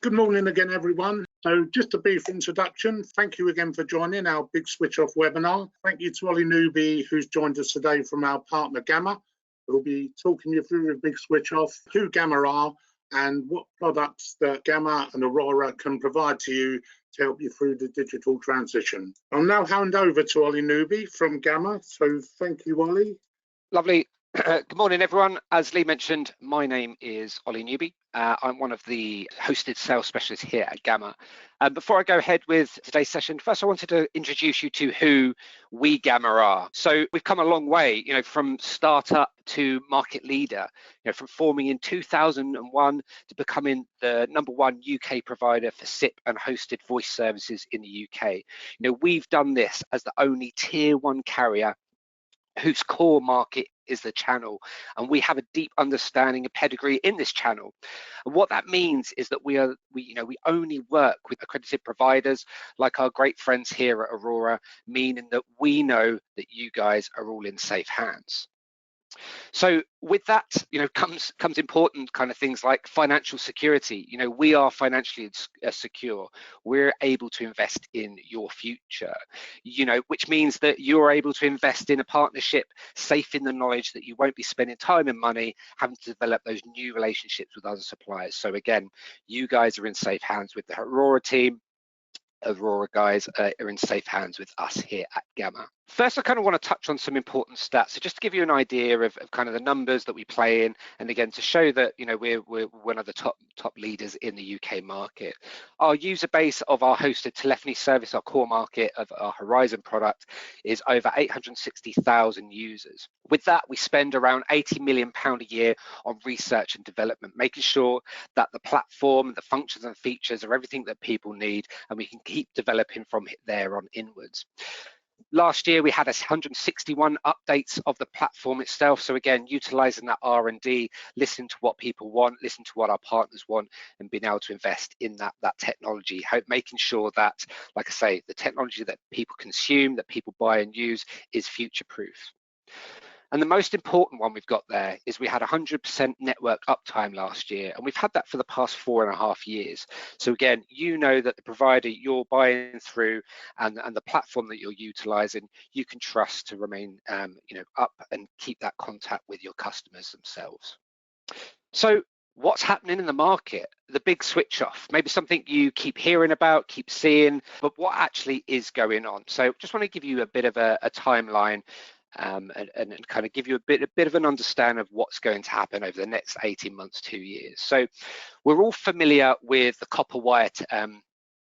Good morning again, everyone. So just a brief introduction. Thank you again for joining our Big Switch Off webinar. Thank you to Ollie Newby, who's joined us today from our partner Gamma. We'll be talking you through the Big Switch Off, who Gamma are, and what products that Gamma and Aurora can provide to you to help you through the digital transition. I'll now hand over to Ollie Newby from Gamma. So thank you, Ollie. Lovely. Good morning, everyone. As Lee mentioned, my name is Ollie Newby. I'm one of the hosted sales specialists here at Gamma. Before I go ahead with today's session, first I wanted to introduce you to who we Gamma are. So we've come a long way, from startup to market leader, from forming in 2001 to becoming the #1 UK provider for SIP and hosted voice services in the UK. We've done this as the only tier 1 carrier whose core market is the channel, and we have a deep understanding and pedigree in this channel. And what that means is that we only work with accredited providers like our great friends here at Aurora, meaning that we know that you guys are all in safe hands. So with that, comes important kind of things like financial security. We are financially secure. We're able to invest in your future, which means that you're able to invest in a partnership safe in the knowledge that you won't be spending time and money having to develop those new relationships with other suppliers. So again, you guys are in safe hands with the Aurora team. Aurora guys are in safe hands with us here at Gamma. First, I kind of want to touch on some important stats. So just to give you an idea of kind of the numbers that we play in, and again, to show that, we're one of the top leaders in the UK market. Our user base of our hosted telephony service, our core market of our Horizon product, is over 860,000 users. With that, we spend around £80 million a year on research and development, making sure that the platform, the functions and features are everything that people need, and we can keep developing from there on inwards. Last year, we had 161 updates of the platform itself. So again, utilizing that R&D, listening to what people want, listen to what our partners want, and being able to invest in that technology, making sure that, like I say, the technology that people consume, that people buy and use is future-proof. And the most important one we've got there is we had 100% network uptime last year, and we've had that for the past 4.5 years. So again, that the provider you're buying through and the platform that you're utilizing, you can trust to remain up and keep that contact with your customers themselves. So what's happening in the market? The big switch off, maybe something you keep hearing about, keep seeing, but what actually is going on? So just want to give you a bit of a timeline and kind of give you a bit of an understanding of what's going to happen over the next 18 months, 2 years. So we're all familiar with the copper wire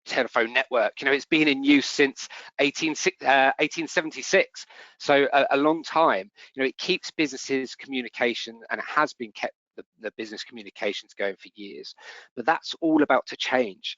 telephone network. It's been in use since 1876, so a long time. It keeps businesses communication, and it has been kept the business communications going for years, but that's all about to change.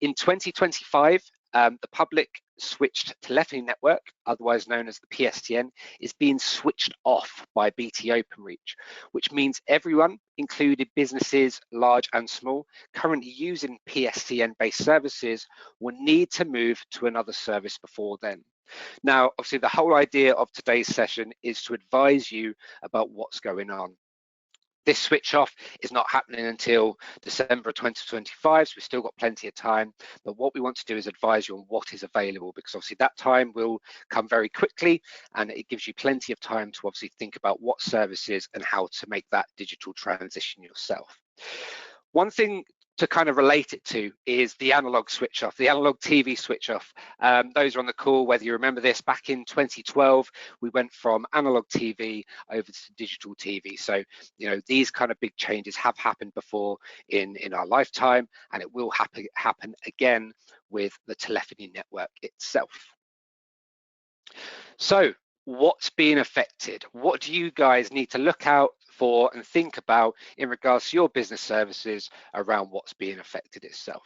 In 2025, the public switched telephony network, otherwise known as the PSTN, is being switched off by BT Openreach, which means everyone, including businesses large and small, currently using PSTN-based services will need to move to another service before then. Now, obviously, the whole idea of today's session is to advise you about what's going on. This switch off is not happening until December 2025, so we've still got plenty of time. But what we want to do is advise you on what is available, because obviously that time will come very quickly, and it gives you plenty of time to obviously think about what services and how to make that digital transition yourself. One thing to kind of relate it to is the analog switch off, the analog TV switch off. Those are on the call, whether you remember this, back in 2012, we went from analog TV over to digital TV. So, these kind of big changes have happened before in our lifetime, and it will happen again with the telephony network itself. So what's being affected? What do you guys need to look out for and think about in regards to your business services around what's being affected itself?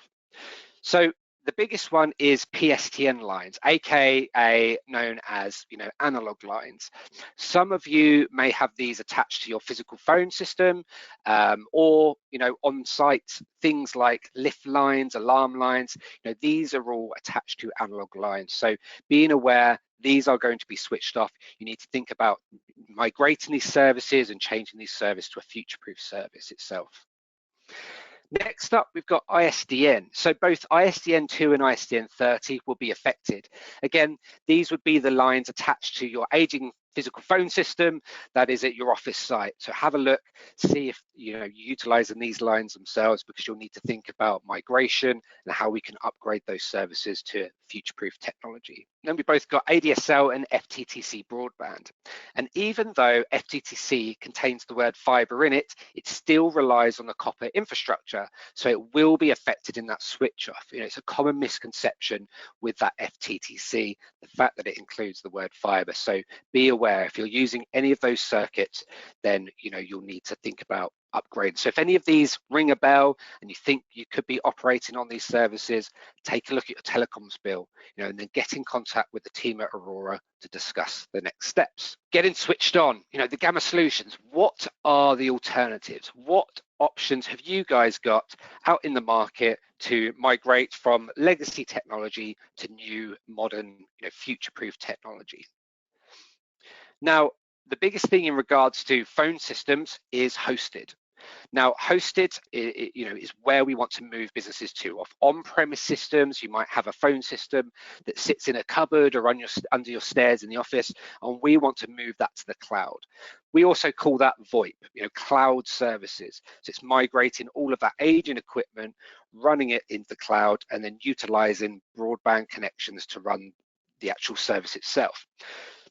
So the biggest one is PSTN lines, aka known as analog lines. Some of you may have these attached to your physical phone system, or on site, things like lift lines, alarm lines. These are all attached to analog lines. So being aware these are going to be switched off. You need to think about migrating these services and changing these services to a future-proof service itself. Next up, we've got ISDN. So both ISDN 2 and ISDN 30 will be affected. Again, these would be the lines attached to your aging physical phone system that is at your office site. So have a look, see if you're utilizing these lines themselves, because you'll need to think about migration and how we can upgrade those services to future-proof technology. Then we both got ADSL and FTTC broadband. And even though FTTC contains the word fiber in it, it still relies on the copper infrastructure. So it will be affected in that switch off. It's a common misconception with that FTTC, the fact that it includes the word fiber. So be aware, if you're using any of those circuits, then you'll need to think about upgrade. So if any of these ring a bell and you think you could be operating on these services, take a look at your telecoms bill, and then get in contact with the team at Aurora to discuss the next steps. Getting switched on, the Gamma solutions, what are the alternatives? What options have you guys got out in the market to migrate from legacy technology to new, modern, future-proof technology? Now, the biggest thing in regards to phone systems is hosted. Now, hosted, is where we want to move businesses to. Off on-premise systems, you might have a phone system that sits in a cupboard or under your stairs in the office, and we want to move that to the cloud. We also call that VoIP, cloud services. So it's migrating all of that aging equipment, running it into the cloud, and then utilizing broadband connections to run the actual service itself.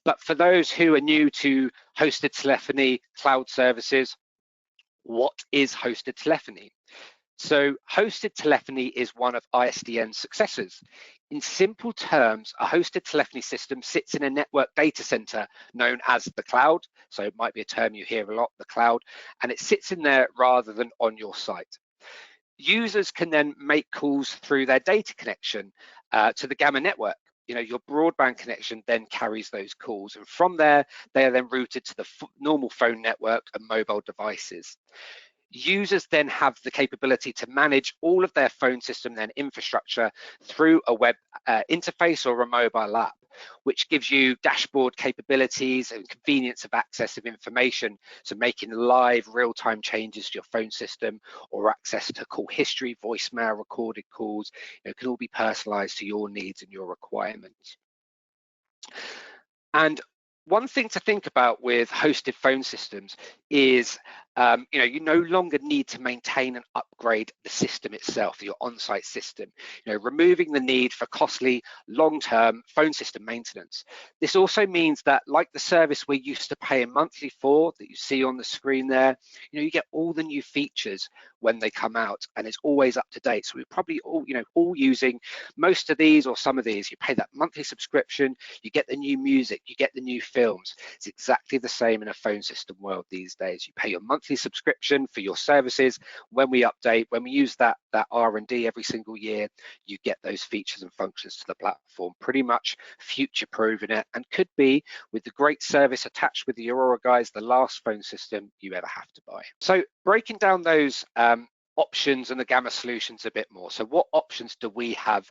But for those who are new to hosted telephony cloud services, what is hosted telephony? So hosted telephony is one of ISDN's successors. In simple terms, a hosted telephony system sits in a network data center known as the cloud. So it might be a term you hear a lot, the cloud, and it sits in there rather than on your site. Users can then make calls through their data connection to the Gamma network. Your broadband connection then carries those calls, and from there they are then routed to the normal phone network and mobile devices. Users then have the capability to manage all of their phone system and infrastructure through a web interface or a mobile app, which gives you dashboard capabilities and convenience of access of information. So making live real-time changes to your phone system or access to call history, voicemail, recorded calls, can all be personalized to your needs and your requirements. And one thing to think about with hosted phone systems is, you no longer need to maintain and upgrade the system itself, your on-site system, removing the need for costly long-term phone system maintenance. This also means that, like the service we're used to paying monthly for that you see on the screen there, you get all the new features when they come out, and it's always up to date. So we're probably all using most of these or some of these. You pay that monthly subscription, you get the new music, you get the new films. It's exactly the same in a phone system world these days. You pay your monthly subscription for your services. When we update, when we use that R&D every single year, you get those features and functions to the platform, pretty much future-proofing it, and could be, with the great service attached with the Aurora guys, the last phone system you ever have to buy. So breaking down those options and the Gamma solutions a bit more. So what options do we have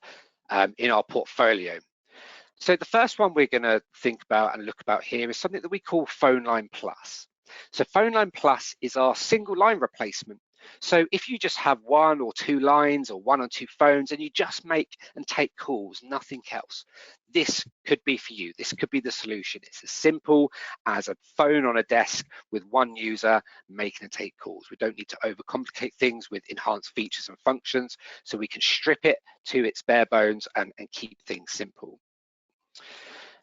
in our portfolio? So the first one we're going to think about and look about here is something that we call Phone Line Plus. So Phone Line Plus is our single line replacement. So if you just have one or two lines or one or two phones and you just make and take calls, nothing else, this could be for you. This could be the solution. It's as simple as a phone on a desk with one user making and take calls. We don't need to overcomplicate things with enhanced features and functions, so we can strip it to its bare bones and keep things simple.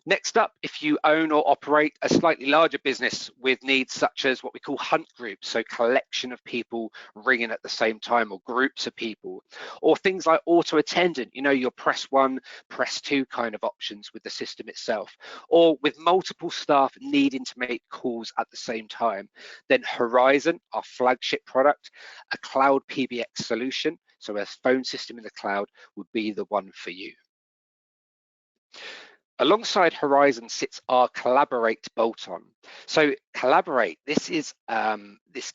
Next up, if you own or operate a slightly larger business with needs such as what we call hunt groups, so collection of people ringing at the same time, or groups of people, or things like auto attendant, your press 1, press 2 kind of options with the system itself, or with multiple staff needing to make calls at the same time, then Horizon, our flagship product, a cloud PBX solution, so a phone system in the cloud, would be the one for you. Alongside Horizon sits our Collaborate bolt-on. So Collaborate, this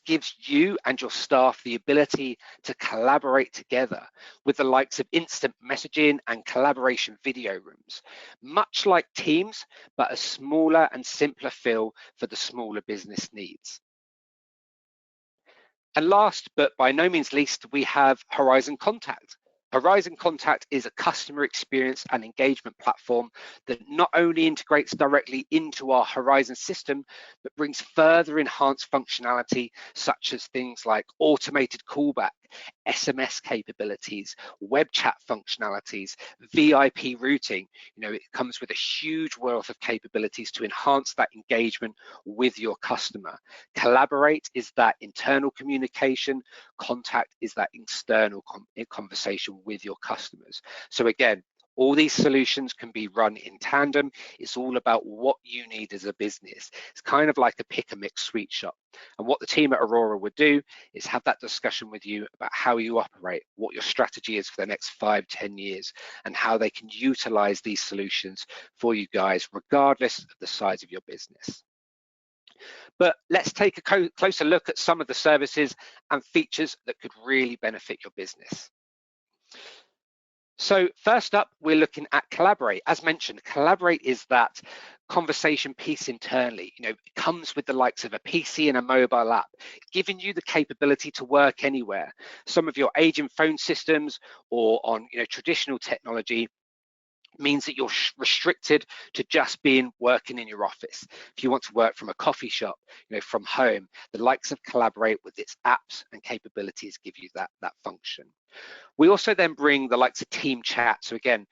gives you and your staff the ability to collaborate together with the likes of instant messaging and collaboration video rooms, much like Teams, but a smaller and simpler feel for the smaller business needs. And last, but by no means least, we have Horizon Contact. Horizon Contact is a customer experience and engagement platform that not only integrates directly into our Horizon system, but brings further enhanced functionality, such as things like automated callback, SMS capabilities, web chat functionalities, VIP routing. It comes with a huge wealth of capabilities to enhance that engagement with your customer. Collaborate is that internal communication. Contact is that external conversation with your customers. So again, all these solutions can be run in tandem. It's all about what you need as a business. It's kind of like a pick and mix sweet shop. And what the team at Aurora would do is have that discussion with you about how you operate, what your strategy is for the next 5-10 years, and how they can utilize these solutions for you guys, regardless of the size of your business. But let's take a closer look at some of the services and features that could really benefit your business. So first up, we're looking at Collaborate. As mentioned, Collaborate is that conversation piece internally. It comes with the likes of a PC and a mobile app, giving you the capability to work anywhere. Some of your aging phone systems or on traditional technology means that you're restricted to just working in your office. If you want to work from a coffee shop, from home, the likes of Collaborate with its apps and capabilities give you that function. We also then bring the likes of team chat. So again,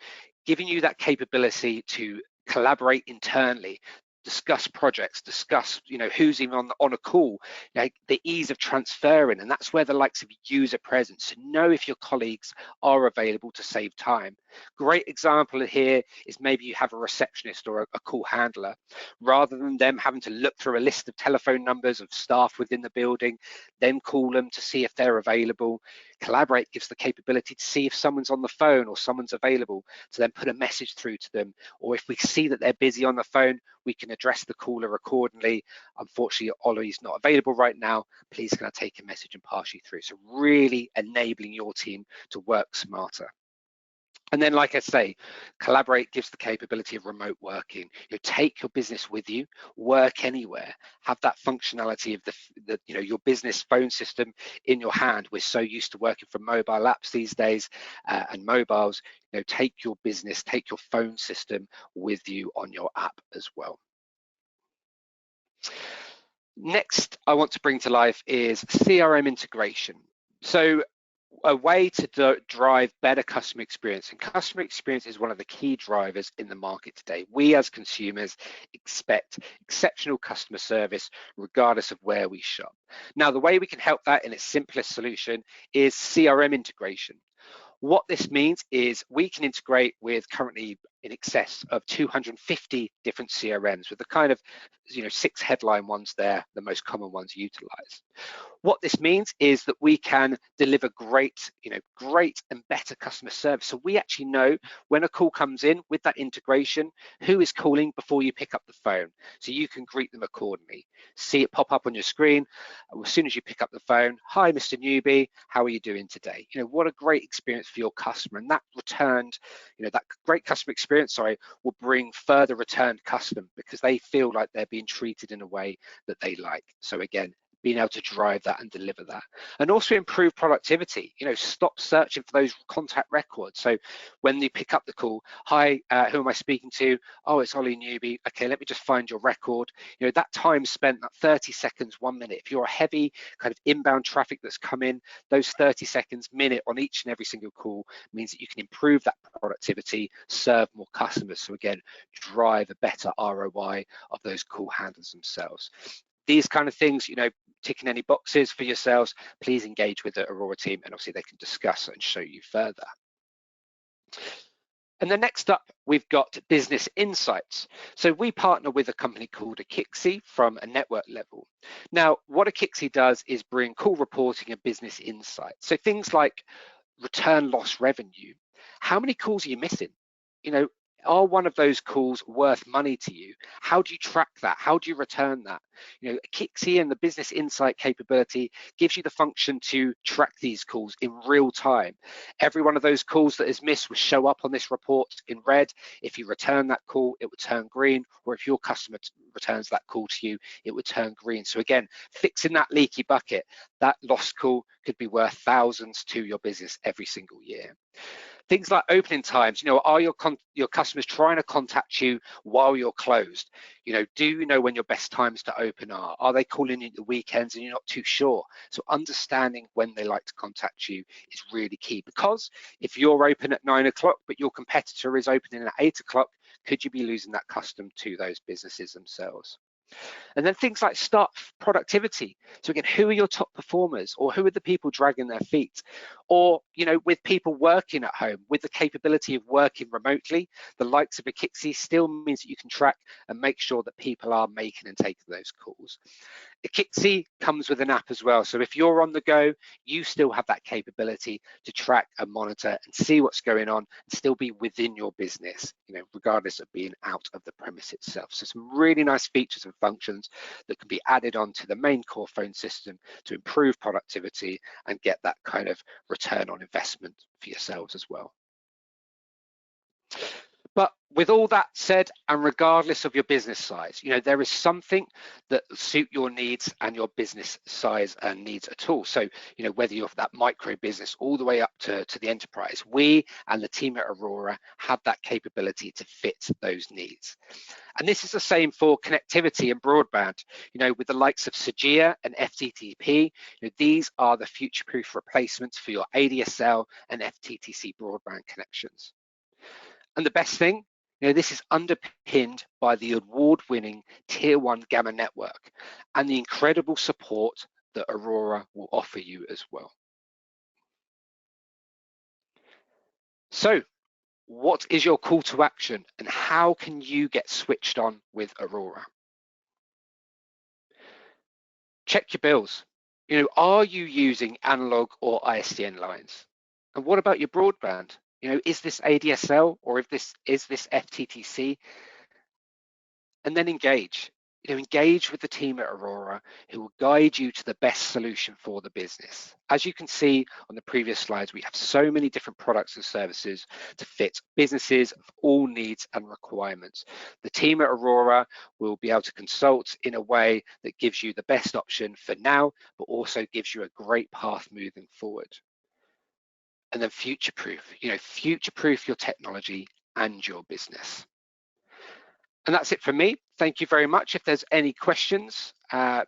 giving you that capability to collaborate internally, discuss projects, discuss who's even on a call, the ease of transferring, and that's where the likes of user presence, to know if your colleagues are available to save time. Great example here is maybe you have a receptionist or a call handler. Rather than them having to look through a list of telephone numbers of staff within the building, then call them to see if they're available. Collaborate gives the capability to see if someone's on the phone or someone's available, to then put a message through to them. Or if we see that they're busy on the phone, we can address the caller accordingly. Unfortunately, Ollie's not available right now. Please can I take a message and pass you through? So really enabling your team to work smarter. And then, like I say, Collaborate gives the capability of remote working. Take your business with you, work anywhere, have that functionality of your business phone system in your hand. We're so used to working from mobile apps these days and mobiles. Take your business, take your phone system with you on your app as well. Next, I want to bring to life is CRM integration. So a way to drive better customer experience, and customer experience is one of the key drivers in the market today. We as consumers expect exceptional customer service regardless of where we shop. Now, the way we can help that in its simplest solution is CRM integration. What this means is we can integrate with currently in excess of 250 different CRMs, with the kind of 6 headline ones there, the most common ones utilized. What this means is that we can deliver great and better customer service. So we actually know when a call comes in with that integration, who is calling before you pick up the phone. So you can greet them accordingly. See it pop up on your screen as soon as you pick up the phone. Hi, Mr. Newbie, how are you doing today? What a great experience for your customer. And that that great customer experience, will bring further returned custom because they feel like they're being treated in a way that they like. So again, being able to drive that and deliver that, and also improve productivity. Stop searching for those contact records. So when you pick up the call, hi, who am I speaking to? Oh, it's Ollie Newbie. Okay, let me just find your record. That time spent, that 30 seconds, 1 minute. If you're a heavy kind of inbound traffic that's come in, those 30 seconds, minute on each and every single call means that you can improve that productivity, serve more customers. So again, drive a better ROI of those call handlers themselves. These kind of things, ticking any boxes for yourselves, please engage with the Aurora team, and obviously they can discuss and show you further. And then next up, we've got business insights. So we partner with a company called Akixi from a network level. Now, what Akixi does is bring call reporting and business insights. So things like return loss revenue. How many calls are you missing? Are one of those calls worth money to you? How do you track that? How do you return that? You know, Kixi and the business insight capability gives you the function to track these calls in real time. Every one of those calls that is missed will show up on this report in red. If you return that call, it would turn green, or if your customer returns that call to you, it would turn green. So again, fixing that leaky bucket, that lost call could be worth thousands to your business every single year. Things like opening times, you know, are your customers trying to contact you while you're closed? You know, do you know when your best times to open are? Are they calling you at the weekends and you're not too sure? So understanding when they like to contact you is really key, because if you're open at 9 o'clock, but your competitor is opening at 8 o'clock, could you be losing that custom to those businesses themselves? And then things like staff productivity. So again, who are your top performers, or who are the people dragging their feet? Or, you know, with people working at home, with the capability of working remotely, the likes of a Kixi still means that you can track and make sure that people are making and taking those calls. A Kixi comes with an app as well. So if you're on the go, you still have that capability to track and monitor and see what's going on and still be within your business, you know, regardless of being out of the premise itself. So some really nice features and functions that can be added on to the main core phone system to improve productivity and get that kind of return on investment for yourselves as well. But with all that said, and regardless of your business size, you know, there is something that suit your needs and your business size and needs at all. So, you know, whether you're that micro business all the way up to the enterprise, we and the team at Aurora have that capability to fit those needs. And this is the same for connectivity and broadband, you know, with the likes of Sagia and FTTP. You know, these are the future-proof replacements for your ADSL and FTTC broadband connections. And the best thing, you know, this is underpinned by the award-winning Tier 1 Gamma network and the incredible support that Aurora will offer you as well. So, what is your call to action and how can you get switched on with Aurora? Check your bills. You know, are you using analog or ISDN lines? And what about your broadband? You know, is this ADSL or is this FTTC? And then engage. You know, engage with the team at Aurora, who will guide you to the best solution for the business. As you can see on the previous slides, we have so many different products and services to fit businesses of all needs and requirements. The team at Aurora will be able to consult in a way that gives you the best option for now, but also gives you a great path moving forward. And then future-proof, you know, future-proof your technology and your business. And that's it from me. Thank you very much. If there's any questions,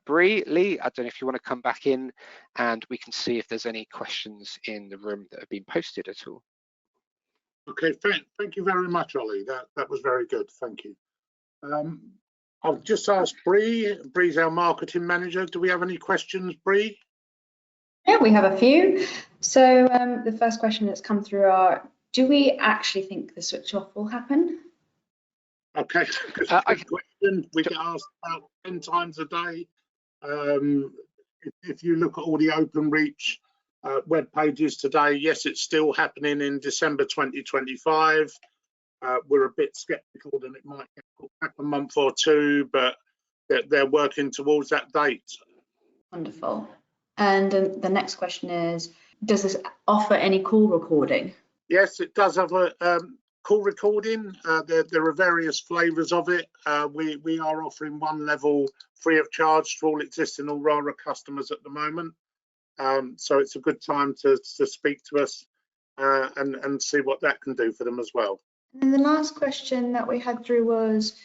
Bree, Lee, I don't know if you want to come back in and we can see if there's any questions in the room that have been posted at all. Okay, thank you very much, Ollie. That was very good. Thank you. I've just asked Bree. Bree's our marketing manager. Do we have any questions, Bree? Yeah, we have a few. So the first question that's come through are, do we actually think the switch off will happen? Okay, good question. We get asked about 10 times a day. If you look at all the OpenReach web pages today, yes, it's still happening in December 2025. We're a bit skeptical that it might get put back a month or two, but they're working towards that date. Wonderful. And the next question is, does this offer any call recording? Yes, it does have a call recording. There are various flavors of it. We are offering one level free of charge to all existing Aurora customers at the moment. So it's a good time to speak to us and see what that can do for them as well. And the last question that we had through was,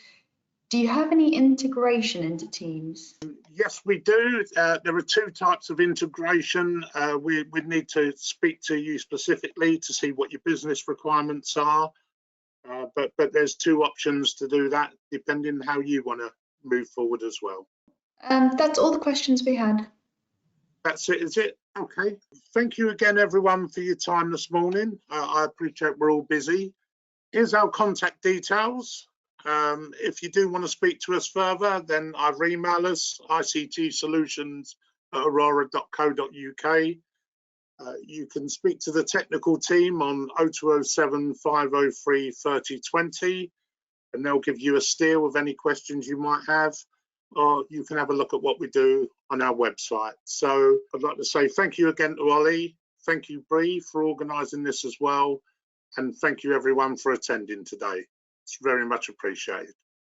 do you have any integration into Teams? Yes, we do. There are two types of integration. We need to speak to you specifically to see what your business requirements are. But there's two options to do that, depending on how you want to move forward as well. That's all the questions we had. That's it, is it? Okay. Thank you again, everyone, for your time this morning. I appreciate we're all busy. Here's our contact details. If you do want to speak to us further, then either email us, ictsolutions@aurora.co.uk. You can speak to the technical team on 0207 503 3020 and they'll give you a steer with any questions you might have, or you can have a look at what we do on our website. So I'd like to say thank you again to Ollie, thank you Bree for organising this as well, and thank you everyone for attending today. It's very much appreciated.